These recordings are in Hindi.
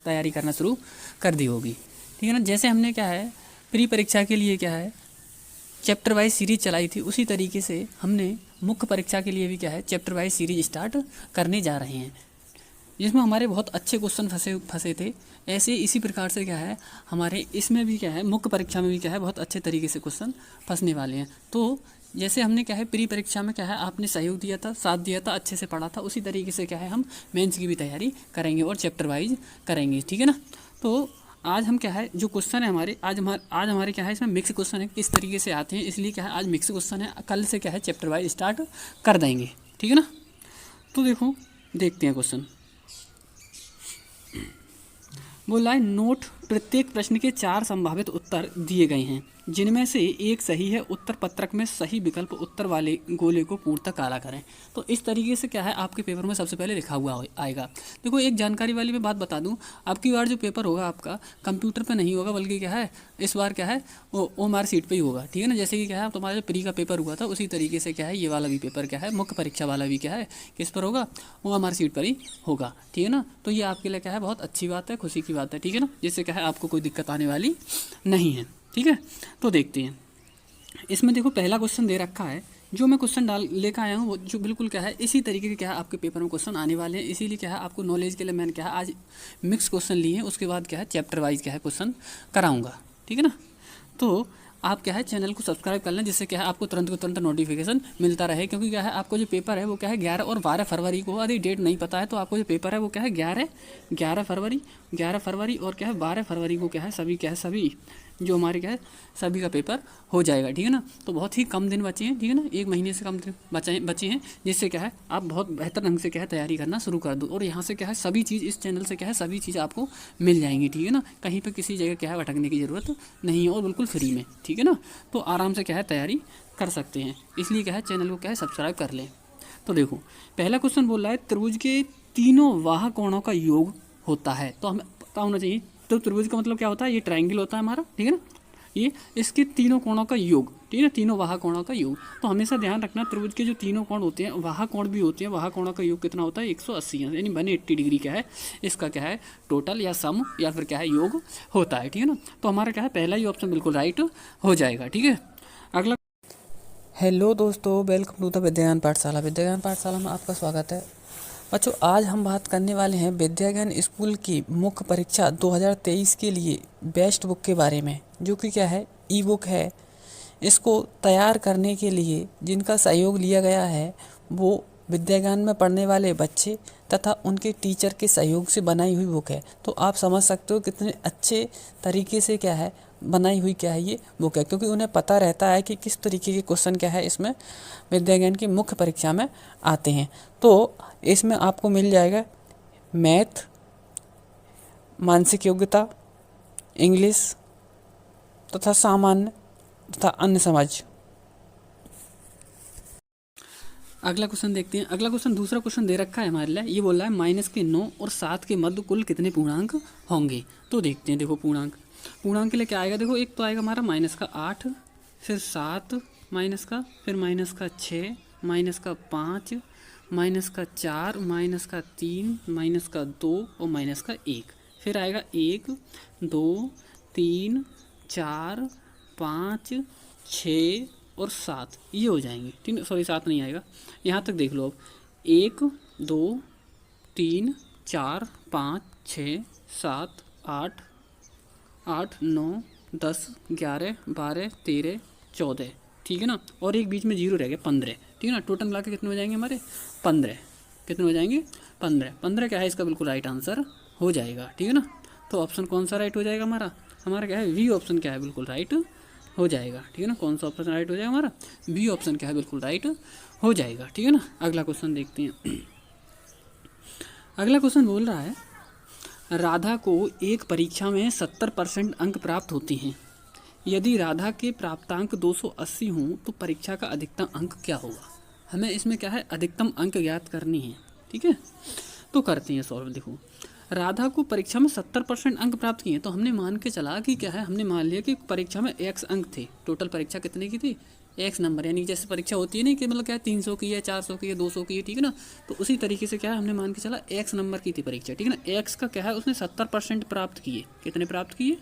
तैयारी करना शुरू कर दी होगी। ठीक है ना। जैसे हमने क्या है प्री परीक्षा के लिए क्या है चैप्टर वाइज सीरीज चलाई थी, उसी तरीके से हमने मुख्य परीक्षा के लिए भी क्या है चैप्टर वाइज सीरीज स्टार्ट करने जा रहे हैं, जिसमें हमारे बहुत अच्छे क्वेश्चन फंसे थे। ऐसे इसी प्रकार से क्या है हमारे इसमें भी क्या है मुख्य परीक्षा में भी क्या है बहुत अच्छे तरीके से क्वेश्चन फंसने वाले हैं। तो जैसे हमने क्या है प्री परीक्षा में क्या है आपने सहयोग दिया था, साथ दिया था, अच्छे से पढ़ा था, उसी तरीके से क्या है हम मेंस की भी तैयारी करेंगे और चैप्टर वाइज करेंगे। ठीक है ना। तो आज हम क्या है जो क्वेश्चन है हमारे आज हमारे क्या है इसमें मिक्स क्वेश्चन है, किस तरीके से आते हैं, इसलिए क्या है आज मिक्स क्वेश्चन है, कल से क्या है चैप्टर वाइज स्टार्ट कर देंगे। ठीक है ना। तो देखो देखते हैं क्वेश्चन। बोला है नोट प्रत्येक प्रश्न के 4 संभावित उत्तर दिए गए हैं, जिनमें से एक सही है। उत्तर पत्रक में सही विकल्प उत्तर वाले गोले को पूर्णतः काला करें। तो इस तरीके से क्या है आपके पेपर में सबसे पहले लिखा हुआ आएगा। देखो एक जानकारी वाली मैं बात बता दूं, आपकी बार जो पेपर होगा आपका कंप्यूटर पे नहीं होगा, बल्कि क्या है इस बार क्या है OMR सीट पे ही होगा। ठीक है ना। जैसे कि क्या है तुम्हारा जो प्री का पेपर हुआ था, उसी तरीके से क्या है ये वाला भी पेपर क्या है मुख्य परीक्षा वाला भी क्या है किस पर होगा, OMR सीट पर ही होगा। ठीक है ना। तो ये आपके लिए क्या है बहुत अच्छी बात है, खुशी की बात है। ठीक है ना। जिससे क्या है आपको कोई दिक्कत आने वाली नहीं है। ठीक है। तो देखते हैं इसमें। देखो पहला क्वेश्चन दे रखा है, जो मैं क्वेश्चन डाल लेकर आया हूँ वो जो बिल्कुल क्या है इसी तरीके के क्या है आपके पेपर में क्वेश्चन आने वाले हैं। इसीलिए क्या है आपको नॉलेज के लिए मैंने क्या है आज मिक्स क्वेश्चन लिए हैं, उसके बाद क्या है चैप्टर वाइज क्या है क्वेश्चन कराऊंगा। ठीक है ना। तो आप क्या है चैनल को सब्सक्राइब कर लें, जिससे क्या है आपको तुरंत को तुरंत नोटिफिकेशन मिलता रहे। क्योंकि क्या है आपको जो पेपर है वो क्या है 11 और 12 फरवरी को, यदि डेट नहीं पता है तो आपको जो पेपर है वो क्या है 11 फरवरी और क्या है 12 फरवरी को क्या है सभी जो हमारे क्या है सभी का पेपर हो जाएगा। ठीक है ना। तो बहुत ही कम दिन बचे हैं। ठीक है ना। 1 महीने से कम दिन बचे हैं, जिससे क्या है आप बहुत बेहतर ढंग से क्या है तैयारी करना शुरू कर दो। और यहाँ से क्या है सभी चीज़ इस चैनल से क्या है सभी चीज़ आपको मिल जाएंगी। ठीक है ना। कहीं पर किसी जगह क्या है भटकने की ज़रूरत नहीं है और बिल्कुल फ्री में। ठीक है ना। तो आराम से क्या है तैयारी कर सकते हैं, इसलिए क्या है चैनल को क्या है सब्सक्राइब कर लें। तो देखो पहला क्वेश्चन बोल रहा है त्रिभुज के तीनों वाह कोणों का योग होता है। तो हमें पता होना चाहिए तो त्रिभुज का मतलब क्या होता है, ये ट्रायंगल होता है हमारा। ठीक है ना। ये इसके तीनों कोणों का योग, ठीक है ना, तीनों वाह कोणों का योग। तो हमेशा ध्यान रखना त्रिभुज के जो तीनों कोण होते हैं वाह कोण भी होते हैं, वाह कोणों का योग कितना होता है 180, यानी 180 डिग्री क्या है इसका क्या है टोटल या सम या फिर क्या है योग होता है। ठीक है ना। तो हमारा क्या है पहला ही ऑप्शन बिल्कुल राइट हो जाएगा। ठीक है। अगला। हेलो दोस्तों, वेलकम टू द विद्याज्ञान पाठशाला। विद्याज्ञान पाठशाला में आपका स्वागत है। बच्चों आज हम बात करने वाले हैं विद्याज्ञान स्कूल की मुख्य परीक्षा 2023 के लिए बेस्ट बुक के बारे में, जो कि क्या है ई बुक है। इसको तैयार करने के लिए जिनका सहयोग लिया गया है वो विद्याज्ञान में पढ़ने वाले बच्चे तथा उनके टीचर के सहयोग से बनाई हुई बुक है। तो आप समझ सकते हो कितने अच्छे तरीके से क्या है बनाई हुई क्या है ये बुक है, क्योंकि उन्हें पता रहता है कि किस तरीके के क्वेश्चन क्या है इसमें विद्याज्ञान की मुख्य परीक्षा में आते हैं। तो इसमें आपको मिल जाएगा मैथ, मानसिक योग्यता, इंग्लिश तथा सामान्य तथा अन्य समझ। अगला क्वेश्चन देखते हैं। अगला क्वेश्चन दूसरा क्वेश्चन दे रखा है हमारे लिए, ये बोल रहा है -9 और 7 के मध्य कुल कितने पूर्णांक होंगे। तो देखते हैं। देखो पूर्णांक के लिए क्या आएगा, देखो एक तो आएगा हमारा -8, फिर 7 माइनस का, फिर -6, -5, -4, -3, -2 और -1। फिर आएगा 1 2 3 4 5 6 और 7, ये हो जाएंगे। ठीक है। सॉरी 7 नहीं आएगा, यहाँ तक देख लो अब। 1 2 3 4 5 6 7 8 8 9 10 11 12 13 14। ठीक है ना। और एक बीच में 0 रह गया 15। ठीक है ना। टोटल मिला के कितने हो जाएंगे हमारे 15। कितने हो जाएंगे 15 क्या है इसका बिल्कुल राइट आंसर हो जाएगा। ठीक है ना। तो ऑप्शन कौन सा राइट हो जाएगा हमारा क्या है वी ऑप्शन क्या है बिल्कुल राइट हो जाएगा। ठीक है ना। कौन सा ऑप्शन राइट हो जाएगा हमारा बी ऑप्शन क्या है बिल्कुल राइट हो जाएगा। ठीक है ना। अगला क्वेश्चन देखते हैं। अगला क्वेश्चन बोल रहा है राधा को एक परीक्षा में 70% अंक प्राप्त होते हैं। यदि राधा के प्राप्तांक 280 हों तो परीक्षा का अधिकतम अंक क्या होगा। हमें इसमें क्या है अधिकतम अंक ज्ञात करनी है। ठीक है। तो करते हैं सॉल्व। देखो राधा को परीक्षा में 70% अंक प्राप्त किए, तो हमने मान के चला कि क्या है हमने मान लिया कि परीक्षा में x अंक थे। टोटल परीक्षा कितने की थी एक्स नंबर, यानी जैसे परीक्षा होती है ना कि मतलब क्या है 300 की है, 400 की है, 200 की है, ठीक है ना। तो उसी तरीके से क्या है हमने मान के चला एक्स नंबर की थी परीक्षा, ठीक है ना। एक्स का क्या है उसने 70% प्राप्त किए, कितने प्राप्त किए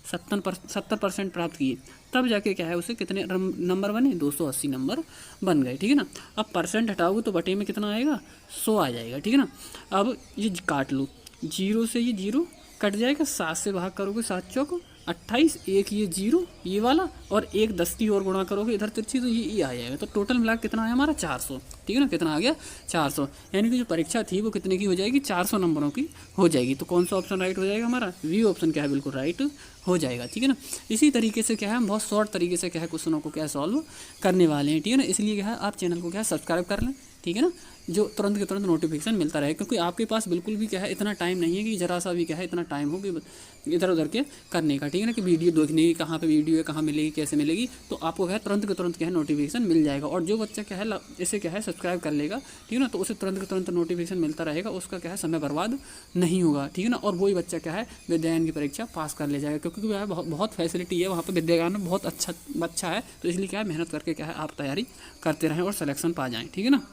70% प्राप्त किए, तब जाके क्या है उसे कितने नंबर बने 280 नंबर बन गए, ठीक है ना। अब परसेंट हटाओगे तो बटे में कितना आएगा 100 आ जाएगा, ठीक है ना। अब ये काट लो, 0 से ये 0 कट जाएगा, 7 से भाग करोगे 7 चौक 28, एक ये 0 ये वाला और एक 10 की और गुणा करोगे इधर तिरछी तो ये आ जाएगा। तो टोटल मिला कितना आया हमारा 400, ठीक है ना। कितना आ गया 400, यानी कि जो परीक्षा थी वो कितने की हो जाएगी 400 नंबरों की हो जाएगी। तो कौन सा ऑप्शन राइट हो जाएगा हमारा, वी ऑप्शन क्या है बिल्कुल राइट हो जाएगा, ठीक है ना। इसी तरीके से क्या है हम बहुत शॉर्ट तरीके से क्या है क्वेश्चनों को क्या सॉल्व करने वाले हैं, ठीक है ना। इसलिए क्या है आप चैनल को क्या है सब्सक्राइब कर लें, ठीक है ना, जो तुरंत के तुरंत नोटिफिकेशन मिलता रहे, क्योंकि आपके पास बिल्कुल भी क्या है इतना टाइम नहीं है कि ज़रा सा भी क्या है इतना टाइम हो कि इधर उधर के करने का, ठीक है ना, कि वीडियो देखने की कहाँ पे वीडियो है, कहाँ मिलेगी, कैसे मिलेगी। तो आपको क्या है तुरंत के तुरंत क्या है नोटिफिकेशन मिल जाएगा। और जो बच्चा क्या है इसे क्या है सब्सक्राइब कर लेगा, ठीक है ना, तो उसे तुरंत के तुरंत नोटिफिकेशन मिलता रहेगा, उसका क्या है समय बर्बाद नहीं होगा, ठीक है ना। और वही बच्चा क्या है विद्यायन की परीक्षा पास कर ले जाएगा, क्योंकि क्या है बहुत फैसिलिटी है वहाँ पर विद्यायन में, बहुत अच्छा है। तो इसलिए क्या है मेहनत करके क्या है आप तैयारी करते रहें और सिलेक्शन पा जाएँ, ठीक है ना।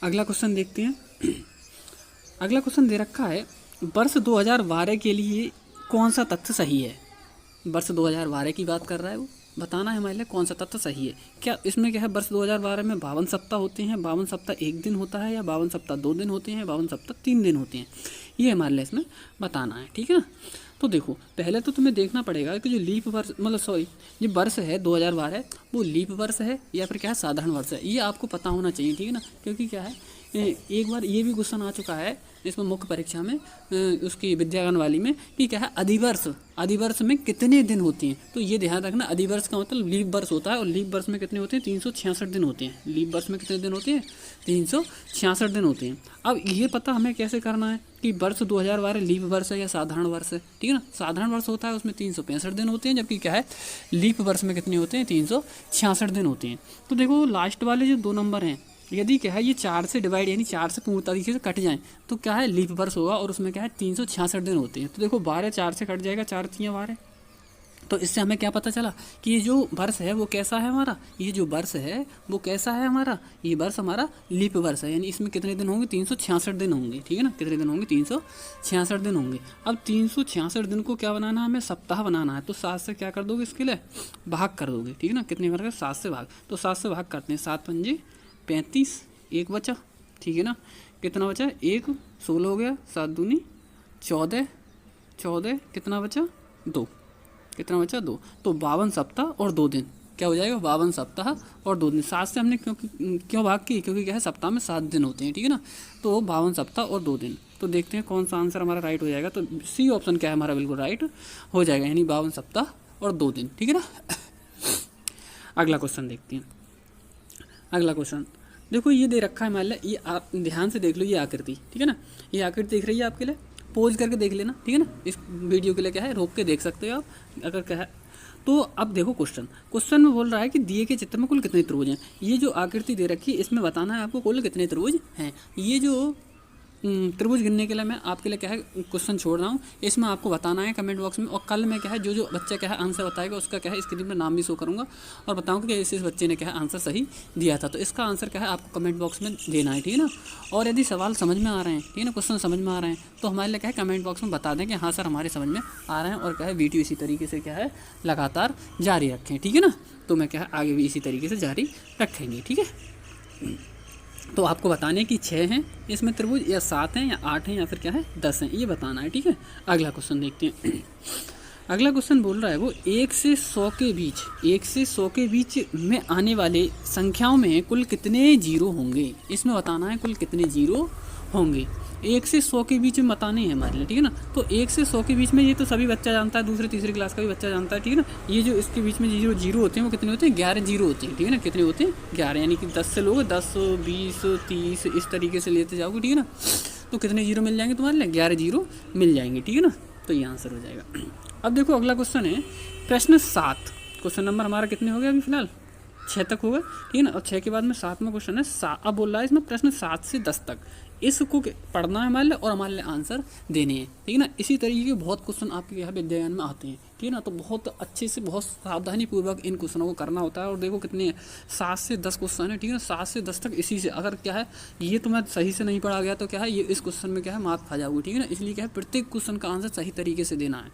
अगला क्वेश्चन देखते हैं। अगला क्वेश्चन दे रखा है वर्ष 2012 के लिए कौन सा तथ्य सही है। वर्ष 2012 की बात कर रहा है वो, बताना है हमारे लिए कौन सा तथ्य सही है। क्या इसमें क्या है वर्ष 2012 में 52 सप्ताह होते हैं, 52 सप्ताह एक दिन होता है, या 52 सप्ताह 2 दिन होते हैं, 52 सप्ताह 3 दिन होते हैं, ये हमारे लिए इसमें बताना है, ठीक है ना। तो देखो पहले तो तुम्हें देखना पड़ेगा कि जो लीप वर्ष मतलब सॉरी ये वर्ष है 2012 वो लीप वर्ष है या फिर क्या है साधारण वर्ष है, ये आपको पता होना चाहिए, ठीक है ना। क्योंकि क्या है एक बार ये भी क्वेश्चन आ चुका है इसमें मुख्य परीक्षा में उसकी विद्यागण वाली में कि क्या है अधिवर्ष में कितने दिन होते हैं। तो ये ध्यान रखना, अधिवर्ष का मतलब लीप वर्ष होता है और लीप वर्ष में कितने होते हैं 366 दिन होते हैं। लीप वर्ष में कितने दिन होते हैं 366 दिन होते हैं। अब ये पता हमें कैसे करना है कि वर्ष 2012 लीप वर्ष है या साधारण वर्ष है, ठीक है ना। साधारण वर्ष होता है उसमें 365 दिन होते हैं, जबकि क्या है लीप वर्ष में कितने होते हैं 366 दिन होते हैं। तो देखो लास्ट वाले जो 2 नंबर हैं यदि क्या है ये 4 से डिवाइड यानी 4 से पूर्ण तरीके से कट जाएं तो क्या है लीप वर्ष होगा और उसमें क्या है 366 दिन होते हैं। तो देखो 12 4 से कट जाएगा, 4 3 12। तो इससे हमें क्या पता चला कि ये जो वर्ष है वो कैसा है हमारा, ये जो वर्ष है वो कैसा है हमारा, ये वर्ष हमारा लीप वर्ष है, यानी इसमें कितने दिन होंगे 366 दिन होंगे, ठीक है ना। कितने दिन होंगे 366 दिन होंगे। अब 366 दिन को क्या बनाना है हमें सप्ताह बनाना है, तो 7 से क्या कर दोगे इसके लिए भाग कर दोगे, ठीक है ना। कितने बार 7 से भाग, तो 7 से भाग करते हैं, 7 पंजे 35, एक बचा, ठीक है ना। कितना बचा 1 16 हो गया, 7 दूनी 14 14 कितना बचा 2, कितना बचा 2। तो 52 सप्ताह और 2 दिन क्या हो जाएगा 52 सप्ताह और 2 दिन। 7 से हमने क्यों भाग की, क्योंकि क्या है सप्ताह में 7 दिन होते हैं, ठीक है ना। तो 52 सप्ताह और 2 दिन। तो देखते हैं कौन सा आंसर हमारा राइट हो जाएगा। तो सी ऑप्शन क्या है हमारा बिल्कुल राइट हो जाएगा, यानी 52 सप्ताह और 2 दिन, ठीक है ना। अगला क्वेश्चन देखते हैं। अगला क्वेश्चन देखो ये दे रखा है मान लो, ये आप ध्यान से देख लो ये आकृति, ठीक है ना। ये आकृति दिख रही है आपके लिए, पोज करके देख लेना, ठीक है ना। इस वीडियो के लिए क्या है रोक के देख सकते हो आप अगर क्या है। तो अब देखो क्वेश्चन में बोल रहा है कि दिए के चित्र में कुल कितने त्रिभुज हैं। ये जो आकृति दे रखी है इसमें बताना है आपको कुल कितने त्रिभुज हैं। ये जो त्रिभुज गिनने के लिए मैं आपके लिए क्या है क्वेश्चन छोड़ रहा हूँ, इसमें आपको बताना है कमेंट बॉक्स में। और कल मैं क्या है जो बच्चा क्या है आंसर बताएगा उसका क्या है स्क्रीन पर नाम भी शो करूँगा और बताऊँगा कि इस बच्चे ने क्या है आंसर सही दिया था। तो इसका आंसर क्या है आपको कमेंट बॉक्स में देना है, ठीक है ना। और यदि सवाल समझ में आ रहे हैं, ठीक है ना, क्वेश्चन समझ में आ रहे हैं तो हमारे लिए क्या है कमेंट बॉक्स में बता दें कि हाँ सर हमारे समझ में आ रहे हैं। और क्या है वीडियो इसी तरीके से क्या है लगातार जारी रखें, ठीक है ना। तो मैं क्या है आगे भी इसी तरीके से जारी रखेंगे, ठीक है। तो आपको बताने की 6 हैं इसमें त्रिभुज, या 7 हैं, या 8 हैं, या फिर क्या है 10 हैं, ये बताना है, ठीक है। अगला क्वेश्चन देखते हैं। अगला क्वेश्चन बोल रहा है वो 1 से 100 के बीच, 1 से 100 के बीच में आने वाले संख्याओं में कुल कितने जीरो होंगे। इसमें बताना है कुल कितने जीरो होंगे। 1 से 100 के बीच में बताने हैं हमारे लिए, ठीक है ना। तो 1 से 100 के बीच में ये तो सभी बच्चा जानता है, दूसरे तीसरी क्लास का भी बच्चा जानता है, ठीक है ना। ये जो इसके बीच में जीरो होते हैं वो कितने होते हैं 11 जीरो होते हैं, ठीक है ना। कितने होते हैं 11, यानी कि 10 से लोगे 10 20 30 इस तरीके से लेते जाओगे, ठीक है ना। तो कितने जीरो मिल जाएंगे तुम्हारे लिए 11 जीरो मिल जाएंगे, ठीक है ना। तो ये आंसर हो जाएगा। अब देखो अगला क्वेश्चन है प्रश्न 7। क्वेश्चन नंबर हमारा कितने हो गए अभी फिलहाल 6 तक होगा, ठीक है ना। और 6 के बाद में 7वां क्वेश्चन है। अब बोल रहा है इसमें प्रश्न 7 से 10 तक इसको पढ़ना है हमारे लिए और हमारे लिए आंसर देने हैं, ठीक है ना। इसी तरीके के बहुत क्वेश्चन आपके यहाँ विद्यायन में आते हैं, ठीक है ना। तो बहुत अच्छे से बहुत सावधानी पूर्वक इन क्वेश्चनों को करना होता है। और देखो कितने 7 से 10 क्वेश्चन है, ठीक है ना, 7 से 10 तक इसी से, अगर क्या है ये तुम्हें सही से नहीं पढ़ा गया तो क्या है ये इस क्वेश्चन में क्या है मार्क खा जाओगे, ठीक है ना। इसलिए क्या है प्रत्येक क्वेश्चन का आंसर सही तरीके से देना है।